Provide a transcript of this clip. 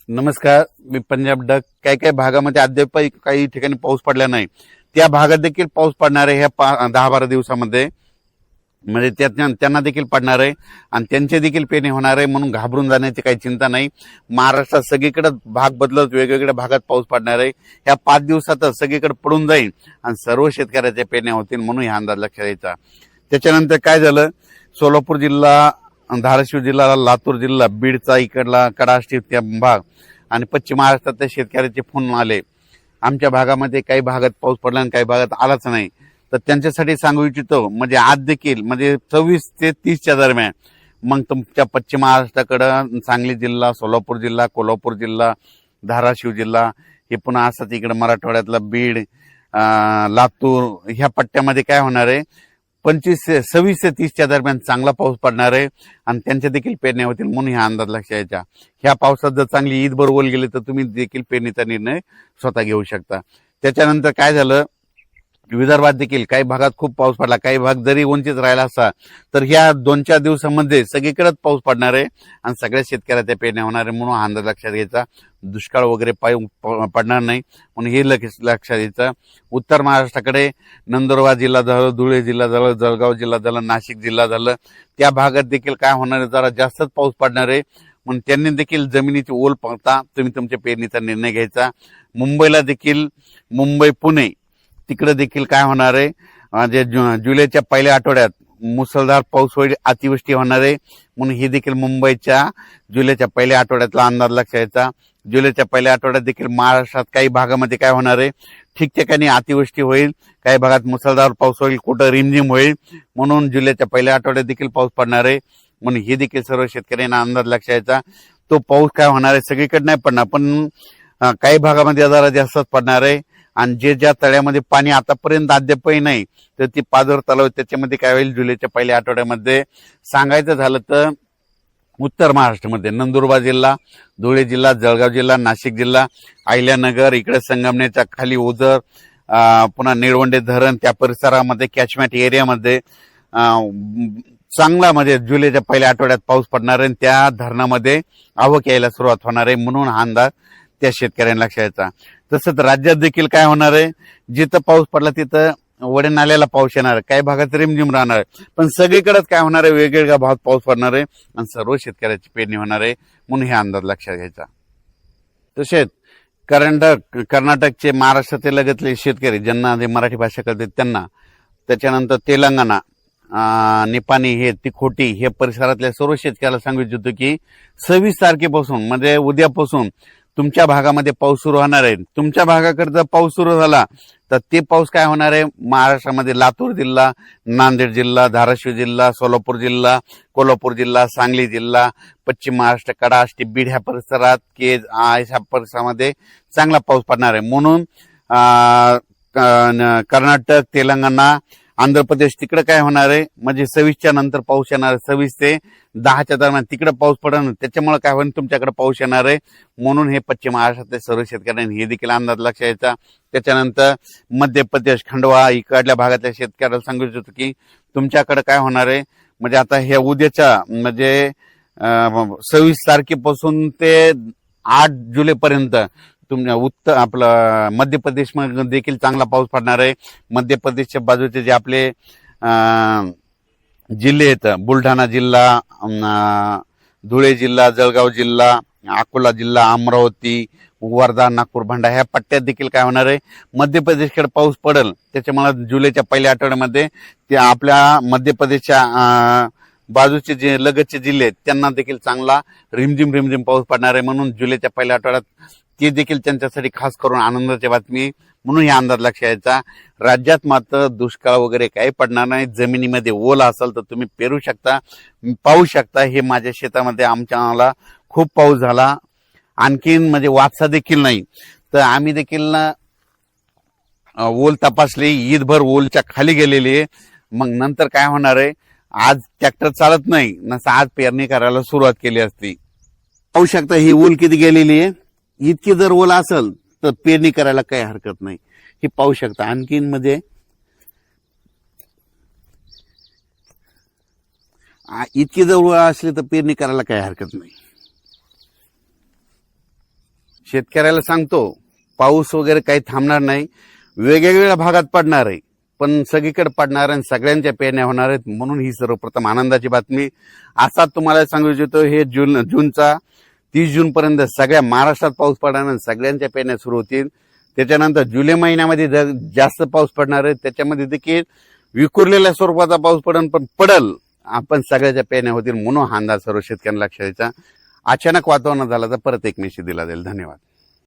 नमस्कार, मी पंजाब डक. काही काही भागामध्ये अद्याप काही ठिकाणी पाऊस पडला नाही. त्या भागात देखील पाऊस पडणार आहे ह्या 10-12 दिवसामध्ये. म्हणजे त्यांना देखील पडणार आहे आणि त्यांचे देखील पेरणी होणार आहे, म्हणून घाबरून जाण्याची काही चिंता नाही. महाराष्ट्रात सगळीकडे भाग बदलत वेगवेगळ्या भागात पाऊस पडणार आहे. ह्या 5 दिवसातच सगळीकडे पडून जाईल आणि सर्व शेतकऱ्याच्या पेरण्या होतील, म्हणून हा अंदाज लक्षात घ्यायचा. त्याच्यानंतर काय झालं, सोलापूर जिल्हा, धाराशिव जिल्हा, लातूर जिल्हा, बीडचा इकडला कडाष्टी भाग आणि पश्चिम महाराष्ट्रातल्या शेतकऱ्याचे फोन आले. आमच्या भागामध्ये काही भागात पाऊस पडला आणि काही भागात आलाच नाही. तर त्यांच्यासाठी सांगू इच्छितो, म्हणजे आज देखील म्हणजे 26 ते 30च्या दरम्यान मग तुमच्या पश्चिम महाराष्ट्राकडं सांगली जिल्हा, सोलापूर जिल्हा, कोल्हापूर जिल्हा, धाराशिव जिल्हा, हे पुन्हा असंच इकडे मराठवाड्यातला बीड, लातूर ह्या पट्ट्यामध्ये काय होणार आहे, 26 ते 30च्या दरम्यान चांगला पाऊस पडणार आहे आणि त्यांच्या देखील पेरण्या होतील, म्हणून हा अंदाज लक्षात घ्यायचा. ह्या पावसात जर चांगली ईद बरोबर गेली तर तुम्ही देखील पेरणीचा निर्णय स्वतः घेऊ शकता. त्याच्यानंतर काय झालं, विदर्भात देखील काही भागात खूप पाऊस पडला. काही भाग जरी उंचीत राहिला असता तर ह्या 2-4 दिवसामध्ये सगळीकडेच पाऊस पडणार आहे आणि सगळ्या शेतकऱ्याच्या पेरण्या होणार आहे, म्हणून हा अंदाज लक्षात घ्यायचा. दुष्काळ वगैरे पडणार नाही, म्हणून हे लक्षात घ्यायचं. उत्तर महाराष्ट्राकडे नंदुरबार जिल्हा झालं, धुळे जिल्हा झालं, जळगाव जिल्हा झालं, नाशिक जिल्हा झालं, त्या भागात देखील काय होणार आहे, जरा जास्तच पाऊस पडणार आहे, म्हणून त्यांनी देखील जमिनीची ओल पाहता तुम्ही तुमच्या पेरणीचा निर्णय घ्यायचा. मुंबईला देखील, मुंबई पुणे तिकडे देखील काय होणार आहे, म्हणजे जुलैच्या पहिल्या आठवड्यात मुसळधार पाऊस होईल, अतिवृष्टी होणार आहे, म्हणून ही देखील मुंबईच्या जुलैच्या पहिल्या आठवड्यातला अंदाज लक्षात घ्यायचा. जुलैच्या पहिल्या आठवड्यात देखील महाराष्ट्रात काही भागामध्ये काय होणार आहे, ठिकठिकाणी अतिवृष्टी होईल, काही भागात मुसळधार पाऊस होईल, कुठं रिमझिम होईल, म्हणून जुलैच्या पहिल्या आठवड्यात देखील पाऊस पडणार आहे, म्हणून ही देखील सर्व शेतकऱ्यांना अंदाज लक्षात घ्यायचा. तो पाऊस काय होणार आहे, सगळीकडे नाही पडणार, पण काही भागामध्ये जरा जास्तच पडणार आहे. आणि ज्या तळ्यामध्ये पाणी आतापर्यंत अद्यापही नाही तर ती पाझर तलाव, त्याच्यामध्ये काय होईल, जुलैच्या पहिल्या आठवड्यामध्ये सांगायचं झालं तर उत्तर महाराष्ट्रामध्ये नंदुरबार जिल्हा, धुळे जिल्हा, जळगाव जिल्हा, नाशिक जिल्हा, अहिल्यानगर, इकडे संगमनेरच्या खाली ओझर, पुन्हा निळवंडे धरण त्या परिसरामध्ये कॅचमेंट एरियामध्ये चांगला म्हणजे जुलैच्या पहिल्या आठवड्यात पाऊस पडणार आहे, त्या धरणामध्ये आवक यायला सुरुवात होणार आहे, म्हणून हा अंदाज त्या शेतकऱ्यांना लक्षात घ्यायचा. तसंच राज्यात देखील काय होणार आहे, जिथं पाऊस पडला तिथं वडे नाल्याला पाऊस येणार आहे, काही भागात रिमझिम राहणार आहे, पण सगळीकडेच काय होणार आहे, वेगवेगळ्या भागात पाऊस पडणार आहे आणि सर्व शेतकऱ्याची पेरणी होणार आहे, म्हणून हे अंदाज लक्षात घ्यायचा. तसेच कर्नाटकचे, महाराष्ट्रातील लगतले शेतकरी ज्यांना मराठी भाषा कळते त्यांना, त्याच्यानंतर तेलंगणा, निपाणी, हे तिखोटी हे परिसरातल्या सर्व शेतकऱ्याला सांगू इच्छितो की 26 तारखेपासून म्हणजे उद्यापासून तुमच्या भागामध्ये पाऊस सुरू होणार आहे. तुमच्या भागाकडे जर पाऊस सुरू झाला तर ते पाऊस काय होणार आहे, महाराष्ट्रामध्ये लातूर जिल्हा, नांदेड जिल्हा, धाराशिव जिल्हा, सोलापूर जिल्हा, कोल्हापूर जिल्हा, सांगली जिल्हा, पश्चिम महाराष्ट्र, कडाष्टी, बीड ह्या परिसरात, केज ह्या परिसरामध्ये चांगला पाऊस पडणार आहे, म्हणून कर्नाटक, तेलंगणा, आंध्र प्रदेश तिकडे काय होणार आहे, म्हणजे 26च्या नंतर पाऊस येणार, 26 ते 10च्या दरम्यान तिकडे पाऊस पडणार, त्याच्यामुळे काय होईल, तुमच्याकडे पाऊस येणार आहे, म्हणून हे पश्चिम महाराष्ट्रातले सर्व शेतकऱ्यांनी हे देखील अंदाज लक्षात घ्यायचा. त्याच्यानंतर मध्य प्रदेश, खंडवा इकडल्या भागातल्या शेतकऱ्याला सांगू इच्छितो की तुमच्याकडे काय होणार आहे, म्हणजे आता हे उद्याच्या म्हणजे 26 तारखेपासून ते 8 जुलैपर्यंत तुमच्या आपलं मध्य प्रदेशमध्ये देखील चांगला पाऊस पडणार आहे. मध्य प्रदेशच्या बाजूचे जे आपले जिल्हे आहेत, बुलढाणा जिल्हा, धुळे जिल्हा, जळगाव जिल्हा, अकोला जिल्हा, अमरावती, वर्धा, नागपूर, भंडारा ह्या पट्ट्यात देखील काय होणार आहे, मध्य प्रदेशकडे पाऊस पडेल. त्याच्यामुळे जुलैच्या पहिल्या आठवड्यामध्ये ते आपल्या मध्य प्रदेशच्या बाजूचे जे लगतचे जिल्हे आहेत त्यांना देखील चांगला रिमझिम पाऊस पडणार आहे, म्हणून जुलैच्या पहिल्या आठवड्यात ते देखील त्यांच्यासाठी खास करून आनंदाची बातमी, म्हणून हा अंदाज लक्षात घ्यायचा. राज्यात मात्र दुष्काळ वगैरे काही पडणार नाही, जमिनीमध्ये ओल असेल तर तुम्ही पेरू शकता, पाहू शकता. हे माझ्या शेतामध्ये आमच्या खूप पाऊस झाला, आणखीन म्हणजे वापसा देखील नाही, तर आम्ही देखील ओल तपासली, ईदभर ओलच्या खाली गेलेली आहे. मग नंतर काय होणार आहे, आज ट्रॅक्टर चालत नाही, नसं आज पेरणी करायला सुरुवात केली असती. पाहू शकता ही ओल किती गेलेली आहे. इतकी जर ओल असेल तर पेरणी करायला काही हरकत नाही, हे पाहू शकता. आणखीन म्हणजे इतकी जर ओल असली तर पेरणी करायला काही हरकत नाही. शेतकऱ्याला सांगतो, पाऊस वगैरे काही थांबणार नाही, वेगवेगळ्या भागात पडणार आहे, पण सगळीकडे पडणार आहे, सगळ्यांच्या पेरण्या होणार आहेत. म्हणून ही सर्वप्रथम आनंदाची बातमी. असा तुम्हाला सांगू इच्छितो, हे जूनचा 30 जून पर्यंत सगळ्या महाराष्ट्रात पाऊस पडणार आहे, सगळ्यांच्या पेरण्या सुरू होतील. त्याच्यानंतर जुलै महिन्यामध्ये जास्त पाऊस पडणार आहे, त्याच्यामध्ये देखील विखुरलेल्या स्वरूपाचा पाऊस पडल, आपण सगळ्याच्या पेरण्या होतील. म्हणून हा अंदाज सर्व शेतकऱ्यांना लक्षात द्यायचा. अचानक वातावरण झाला तर परत एक मेसेज दिला जाईल. धन्यवाद.